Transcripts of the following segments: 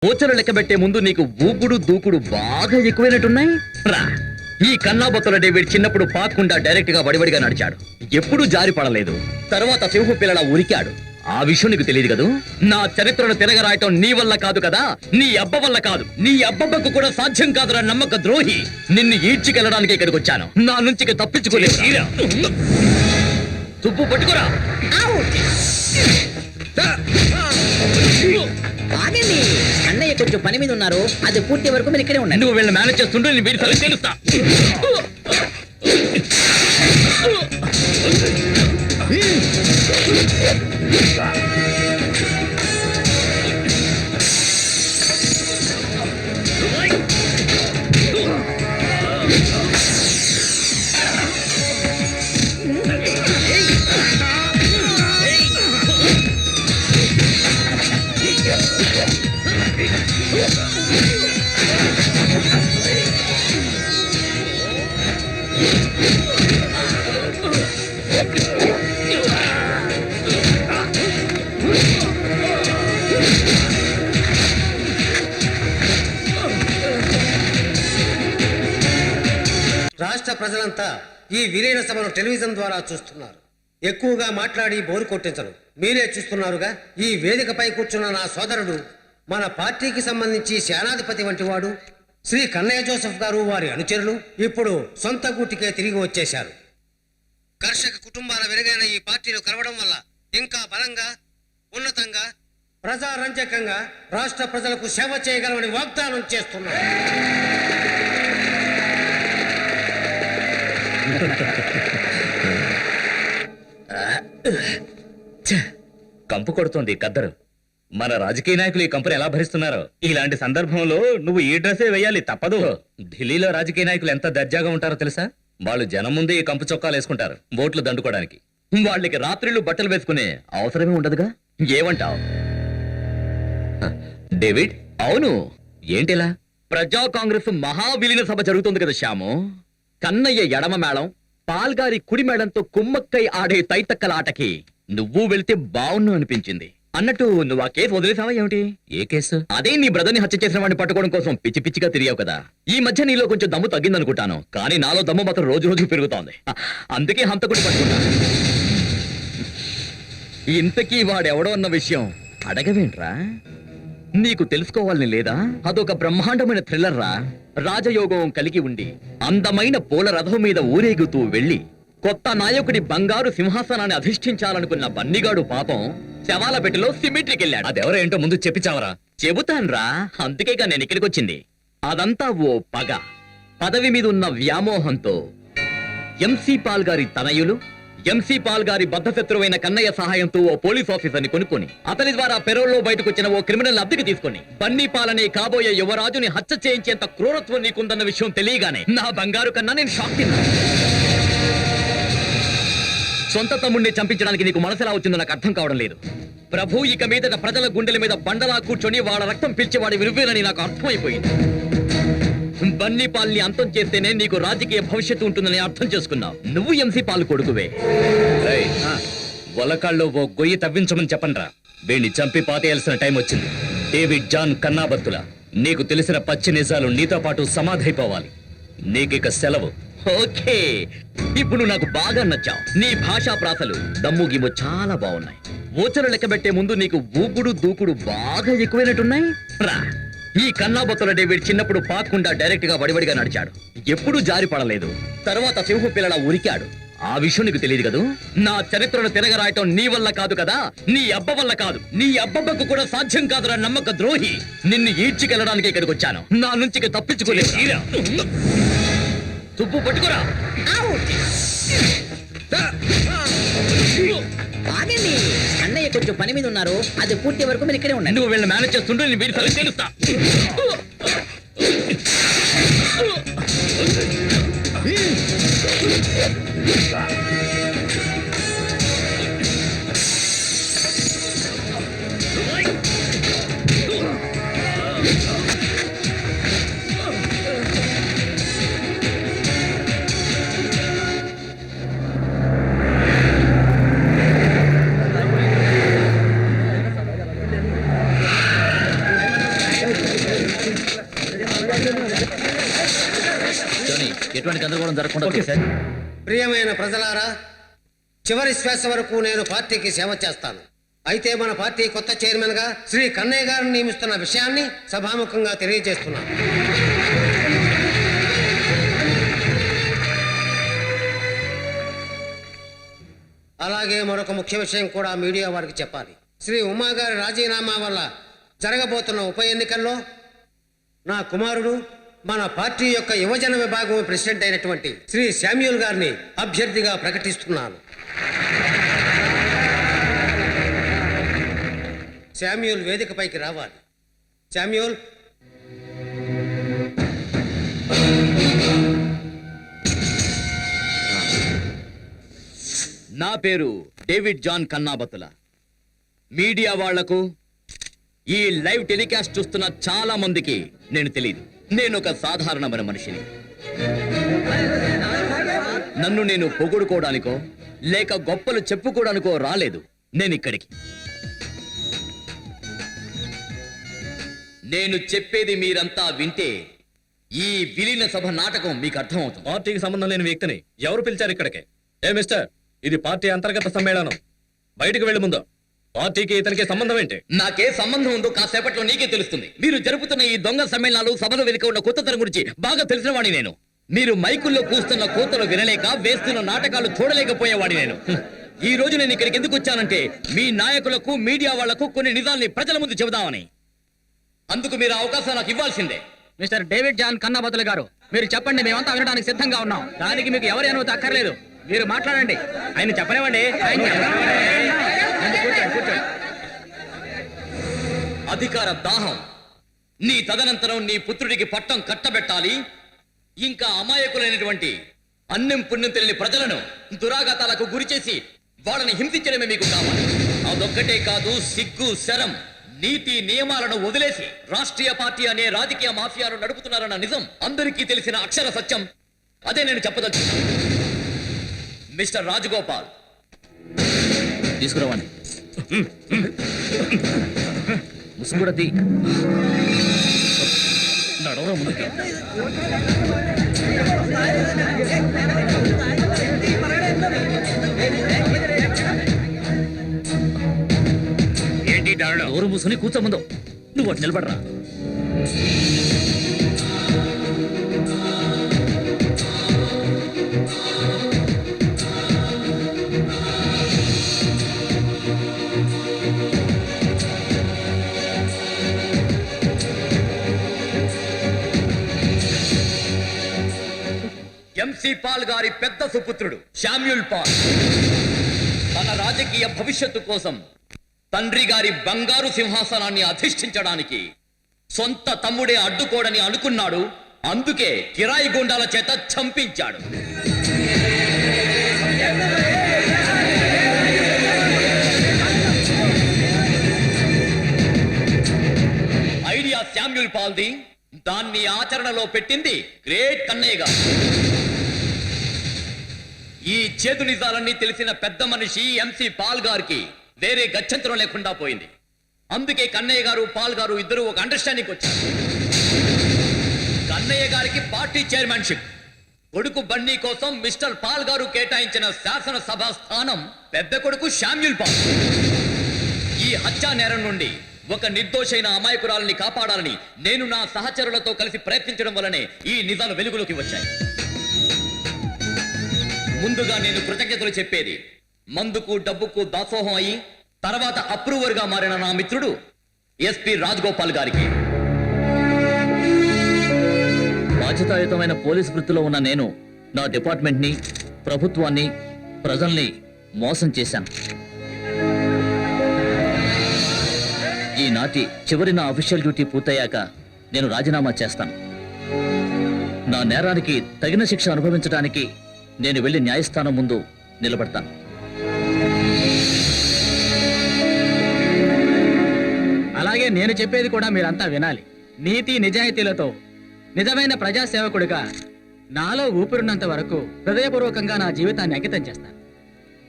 ఓచలు లెక్కబెట్టే ముందు నీకు ఊగుడు దూకుడు బాగా ఎక్కువైనట్టున్నాయి రా. ఈ కన్నాబొత్తల డేవిడ్ చిన్నప్పుడు పాకుండా డైరెక్ట్ గా వడివడిగా నడిచాడు, ఎప్పుడూ జారి పడలేదు. తర్వాత సింహం పిల్లల ఉరికాడు. ఆ విషయం నీకు తెలియదు కదూ. నా చరిత్రను తిరగరాయటం నీ వల్ల కాదు కదా, నీ అబ్బ వల్ల కాదు. నీ అబ్బబ్బకు కూడా సాధ్యం కాదురా నమ్మక ద్రోహి. నిన్ను ఈడ్చికెళ్ళడానికి ఇక్కడికి వచ్చాను, నా నుంచి తప్పించుకోలేదు. తుప్పు పట్టుకురా. ఆగండి, అన్నయ్య కొంచెం పని మీద ఉన్నారు, అది పూర్తి వరకు మీరు ఇక్కడే ఉండండి. నువ్వు వీళ్ళని మేనేజ్ చేస్తుంటే నేను వీడి సంగతి తెలుస్తా. రాష్ట్ర ప్రజలంతా ఈ విలీన సభను టెలివిజన్ ద్వారా చూస్తున్నారు. ఎక్కువగా మాట్లాడి బోరు కొట్టించరు, మీరే చూస్తున్నారుగా. ఈ వేదికపై కూర్చున్న నా సోదరుడు మన పార్టీకి సంబంధించి సేనాధిపతి వంటి వాడు శ్రీ కన్నయ్య జోసెఫ్ గారు, వారి అనుచరులు ఇప్పుడు సొంత గూటికే తిరిగి వచ్చేశారు. కర్షక కుటుంబాల వెలుగైన ఈ పార్టీలు కలవడం వల్ల ఇంకా బలంగా, ఉన్నతంగా, ప్రజారంజకంగా రాష్ట్ర ప్రజలకు సేవ చేయగలమని వాగ్దానం చేస్తున్నారు. కంపు కొడుతోంది కద్దరు. మన రాజకీయ నాయకులు ఈ కంపెనీ ఎలా భరిస్తున్నారో. ఇలాంటి సందర్భంలో నువ్వు ఈ డ్రెస్సే వేయాలి, తప్పదు. ఢిల్లీలో రాజకీయ నాయకులు ఎంత దర్జాగా ఉంటారో తెలుసా? వాళ్ళు జనం ముందే ఈ కంపు చొక్కాలు వేసుకుంటారు, ఓట్లు దండుకోవడానికి. వాళ్ళకి రాత్రిళ్ళు బట్టలు వేసుకునే అవసరమే ఉండదుగా. ఏమంటావు డేవిడ్? అవును, ఏంటిలా? ప్రజా కాంగ్రెస్ మహావిలీన సభ జరుగుతుంది కదా శ్యాము. కన్నయ్య ఎడమ మేళం, పాల్గారి కుడి మేళంతో కుమ్మక్కై ఆడే తైతక్కల ఆటకి నువ్వు వెళ్తే బావును అనిపించింది. అన్నట్టు నువ్వు ఆ కేసు వదిలేసావా ఏమిటి? ఏ కేసు? అదే నీ బ్రదర్ని హత్య చేసిన వాడిని పట్టుకోవడం కోసం పిచ్చి పిచ్చిగా తిరిగావు కదా. ఈ మధ్య నీలో కొంచెం దమ్ము తగ్గిందనుకుంటాను, కానీ నాలో దమ్ము మాత్రం రోజు రోజు పెరుగుతోంది. అందుకే హంతకుడు పట్టుకున్నా. ఇంతకీ వాడెవడో అన్న విషయం అడగవేంట్రా? నీకు తెలుసుకోవాలని లేదా? అదొక బ్రహ్మాండమైన థ్రిల్లర్ రా. రాజయోగం కలిగి ఉండి అందమైన పూల రథం మీద ఊరేగుతూ వెళ్లి కొత్త నాయకుడి బంగారు సింహాసనాన్ని అధిష్ఠించాలనుకున్న బన్నిగాడు పాపం శవాల పెట్టెలో సిమెట్రీకి వెళ్ళాడు. అదెవరో ఏంటో ముందు చెప్పిచావరా? చెబుతాన్రా, అందుకేగా నేను ఇక్కడికి వచ్చింది. అదంతా ఓ పగ. పదవి మీద ఉన్న వ్యామోహంతో ఎంసీ పాల్ గారి తనయులు, ఎంసీ పాల్ గారి బద్ధశత్రువైన కన్నయ్య సహాయంతో ఓ పోలీస్ ఆఫీసర్ని కొనుక్కొని అతని ద్వారా పెరోల్లో బయటకొచ్చిన ఓ క్రిమినల్ అద్దెకి తీసుకుని బన్నీ పాలనే కాబోయే యువరాజుని హత్య చేయించేంత క్రూరత్వం నీకుందన్న విషయం తెలియగానే నా బంగారు కన్నా నేను షాక్ తిన్నా. సొంత తమ్ముడిని చంపించడానికి నీకు మనసులా వచ్చిందో నాకు అర్థం కావడం లేదు. ప్రభు ఇక మీదట ప్రజల గుండెల మీద బండలా కూర్చొని వాళ్ళ రక్తం పిలిచేవాడి విలువేనని నాకు అర్థమైపోయింది. బన్నీ పాల్ని అంతం చేస్తేనే నీకు రాజకీయ భవిష్యత్తు ఉంటుందని అర్థం చేసుకున్నావు. నువ్వు ఎంసీ పాల్ కొడుకువే. వలకాల్లో ఓ గొయ్యి తవ్వించమని చెప్పండ్రా. వీణ్ణి చంపి పాతేయాల్సిన టైం వచ్చింది. డేవిడ్ జాన్ కన్నాబత్తుల, నీకు తెలిసిన పచ్చి నిజాలు నీతో పాటు సమాధైపోవాలి. నీకిక సెలవు. ఓకే, ఇప్పుడు నాకు బాగా నచ్చావు. నీ భాషా ప్రాసలు దమ్ము గిమ్ము చాలా బాగున్నాయి. ఓచలు లెక్కబెట్టే ముందు నీకు ఊగుడు దూకుడు బాగా ఎక్కువైనట్టున్నాయి రా. ఈ కన్నాబొత్తల డేవిడ్ చిన్నప్పుడు పాకుండా డైరెక్ట్ గా వడివడిగా నడిచాడు, ఎప్పుడూ జారి పడలేదు. తర్వాత సింహం పిల్లల ఉరికాడు. ఆ విషయం నీకు తెలియదు కదూ. నా చరిత్రను తిరగరాయటం నీ వల్ల కాదు కదా, నీ అబ్బ వల్ల కాదు. నీ అబ్బబ్బకు కూడా సాధ్యం కాదురా నమ్మక ద్రోహి. నిన్ను ఈడ్చికెళ్ళడానికి ఇక్కడికి వచ్చాను, నా నుంచి తప్పించుకోలేదు. తుప్పు పట్టుకురా. ఆగండి, అన్నయ్య కొంచెం పని మీద ఉన్నారు, అది పూర్తి వరకు మీరు ఇక్కడే ఉండండి. నువ్వు వీళ్ళని మేనేజ్ చేస్తుంటే నేను వీడి సంగతి తెలుస్తా. టోనీ, ఎటువంటి గందరగోళం జరగకుండా ఓకే సార్. ప్రియమైన ప్రజలారా, చివరి శ్వాస వరకు నేను పార్టీకి సేవ చేస్తాను. అయితే మన పార్టీ కొత్త చైర్మన్ గా శ్రీ కన్నయ్య గారిని నియమిస్తున్న విషయాన్ని సభాముఖంగా తెలియజేస్తున్నాను. అలాగే మరొక ముఖ్య విషయం కూడా మీడియా వారికి చెప్పాలి. శ్రీ ఉమా గారి రాజీనామా వల్ల జరగబోతున్న ఉప ఎన్నికల్లో నా కుమారుడు మన పార్టీ యొక్క యువజన విభాగం ప్రెసిడెంట్ అయినటువంటి శ్రీ శామ్యూల్ గారిని అభ్యర్థిగా ప్రకటిస్తున్నాను. శామ్యూల్ వేదికపైకి రావాలి. శామ్యూల్, నా పేరు డేవిడ్ జాన్ కన్నాబతుల. మీడియా వాళ్లకు ఈ లైవ్ టెలికాస్ట్ చూస్తున్న చాలా మందికి నేను తెలియదు. నేను ఒక సాధారణమైన మనిషిని. నన్ను నేను పొగుడుకోవడానికో లేక గొప్పలు చెప్పుకోవడానికో రాలేదు నేను ఇక్కడికి. నేను చెప్పేది మీరంతా వింటే ఈ విలీన సభ నాటకం మీకు అర్థమవుతుంది. పార్టీకి సంబంధం లేని వ్యక్తిని ఎవరు పిలిచారు ఇక్కడికి? ఏ మిస్టర్, ఇది పార్టీ అంతర్గత సమ్మేళనం. బయటకు వెళ్లి ముందు పార్టీకి ఇతనికి సంబంధం ఏంటి? నాకే సంబంధం ఉందో కాసేపట్లో నీకే తెలుస్తుంది. మీరు జరుపుతున్న ఈ దొంగ సమ్మేళనాలు, సభలు వెనుక ఉన్న కొత్తతనం గురించి బాగా తెలిసిన వాడిని నేను. మీరు మైకుల్లో కూస్తున్న కోతలు వినలేక, వేస్తున్న నాటకాలు చూడలేకపోయేవాడి నేను. ఈ రోజు నేను ఇక్కడికి ఎందుకు వచ్చానంటే మీ నాయకులకు, మీడియా వాళ్లకు కొన్ని నిజాల్ని ప్రజల ముందు చెబుదామని. అందుకు మీరు అవకాశం నాకు ఇవ్వాల్సిందే. మిస్టర్ డేవిడ్ జాన్ కన్నాబతుల గారు, మీరు చెప్పండి, మేమంతా వినడానికి సిద్ధంగా ఉన్నాం. దానికి మీకు ఎవరి అనుమతి అక్కర్లేదు. మీరు మాట్లాడండి. ఆయన చెప్పనివ్వండి. కూర్చోండి. అధికార దాహం, నీ తదనంతరం నీ పుత్రుడికి పట్టం కట్టబెట్టాలి. ఇంకా అమాయకులైనటువంటి అన్నం పుణ్యం తెలియని ప్రజలను దురాఘాతాలకు గురి చేసి వాళ్ళని హింసించడమే మీకు కావాలి. అదొక్కటే కాదు, సిగ్గు, శరం, నీతి నియమాలను వదిలేసి రాష్ట్రీయ పార్టీ అనే రాజకీయ మాఫియాను నడుపుతున్నారన్న నిజం అందరికీ తెలిసిన అక్షర సత్యం. అదే నేను చెప్పదలుచుకున్నాను. మిస్టర్ రాజగోపాల్, తీసుకురావండి. ముసుగుడ తీ. నడవరా ముందుకి. ఏంటి నోరు మూసుకుని కూర్చో ముందు. నువ్వు అటు నిలబడరా. ఎంసీ పాల్ గారి పెద్ద సుపుత్రుడు శామ్యూల్ పాల్ తన రాజకీయ భవిష్యత్తు కోసం తండ్రి గారి బంగారు సింహాసనాన్ని అధిష్ఠించడానికి సొంత తమ్ముడే అడ్డుకోడని అనుకున్నాడు. అందుకే కిరాయి గుండాల చేత చంపించాడు. Idea Samuel పాల్ది. దాన్ని ఆచరణలో పెట్టింది గ్రేట్ కన్నయ్య గారు. ఈ చేతు నిజాలన్నీ తెలిసిన పెద్ద మనిషి ఎంసీ పాల్ గారికి వేరే గత్యంతరం లేకుండా పోయింది. అందుకే కన్నయ్య గారు, పాల్ గారు ఇద్దరు ఒక అండర్స్టాండింగ్ వచ్చారు. కన్నయ్య గారికి పార్టీ చైర్మన్షిప్, కొడుకు బన్నీ కోసం మిస్టర్ పాల్ గారు కేటాయించిన శాసనసభ స్థానం పెద్ద కొడుకు శామ్యూల్ పాల్. ఈ హత్యా నేరం నుండి ఒక నిర్దోషైన అమాయకురాలని కాపాడాలని నేను నా సహచరులతో కలిసి ప్రయత్నించడం వల్లనే ఈ నిజాలు వెలుగులోకి వచ్చాయి. ముందుగా నేను కృతజ్ఞతలు చెప్పేది మందుకు, డబ్బుకు దాసోహం అయి తర్వాత అప్రూవర్ గా మారిన నా మిత్రుడు ఎస్పీ రాజగోపాల్ గారికి. బాధ్యతాయుతమైన పోలీసు వృత్తిలో ఉన్న నేను నా డిపార్ట్మెంట్ ని, ప్రభుత్వాన్ని, ప్రజల్ని మోసం చేశాను. ఈనాటి చివరి నా అఫీషియల్ డ్యూటీ పూర్తయ్యాక నేను రాజీనామా చేస్తాను. నా నేరానికి తగిన శిక్ష అనుభవించడానికి నేను వెళ్లి న్యాయస్థానం ముందు నిలబడతాను. అలాగే నేను చెప్పేది కూడా మీరంతా వినాలి. నీతి నిజాయితీలతో నిజమైన ప్రజాసేవకుడిగా నాలో ఊపిరున్నంత వరకు హృదయపూర్వకంగా నా జీవితాన్ని అంకితం చేస్తాను.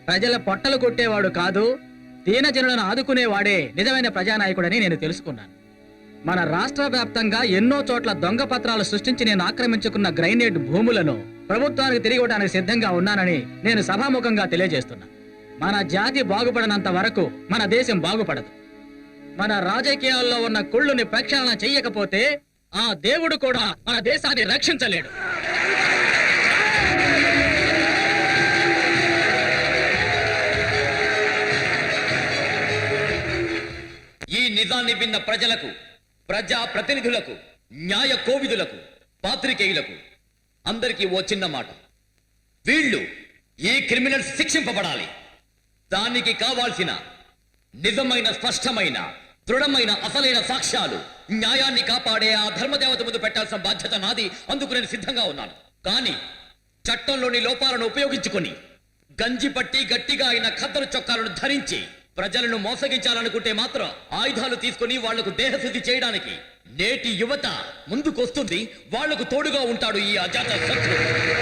ప్రజల పొట్టలు కొట్టేవాడు కాదు, దీనజనులను ఆదుకునేవాడే నిజమైన ప్రజానాయకుడని నేను తెలుసుకున్నాను. మన రాష్ట్ర వ్యాప్తంగా ఎన్నో చోట్ల దొంగ పత్రాలు సృష్టించి నేను ఆక్రమించుకున్న గ్రైనేట్ భూములను ప్రభుత్వానికి తిరిగి ఇవ్వడానికి సిద్ధంగా ఉన్నానని నేను సభాముఖంగా తెలియజేస్తున్నా. మన జాతి బాగుపడనంత వరకు మన దేశం బాగుపడదు. మన రాజకీయాల్లో ఉన్న కుళ్ళుని ప్రక్షాళన చెయ్యకపోతే ఆ దేవుడు కూడా మన దేశాన్ని రక్షించలేడు. ఈ నిజాన్ని విన్న ప్రజలకు, ప్రజా ప్రతినిధులకు, న్యాయ కోవిదులకు, పాత్రికేయులకు అందరికీ ఓ చిన్న మాట. వీళ్ళు ఈ క్రిమినల్స్ శిక్షింపబడాలి. దానికి కావాల్సిన నిజమైన, స్పష్టమైన, దృఢమైన, అసలైన సాక్ష్యాలు న్యాయాన్ని కాపాడే ఆ ధర్మదేవత ముందు పెట్టాల్సిన బాధ్యత నాది. అందుకు నేను సిద్ధంగా ఉన్నాను. కానీ చట్టంలోని లోపాలను ఉపయోగించుకొని గంజి పట్టి గట్టిగా అయిన ఖద్దరు చొక్కాలను ధరించి ప్రజలను మోసగించాలనుకుంటే మాత్రం ఆయుధాలు తీసుకుని వాళ్లకు దేహశుద్ధి చేయడానికి నేటి యువత ముందుకొస్తుంది. వాళ్లకు తోడుగా ఉంటాడు ఈ అజాత శత్రువు.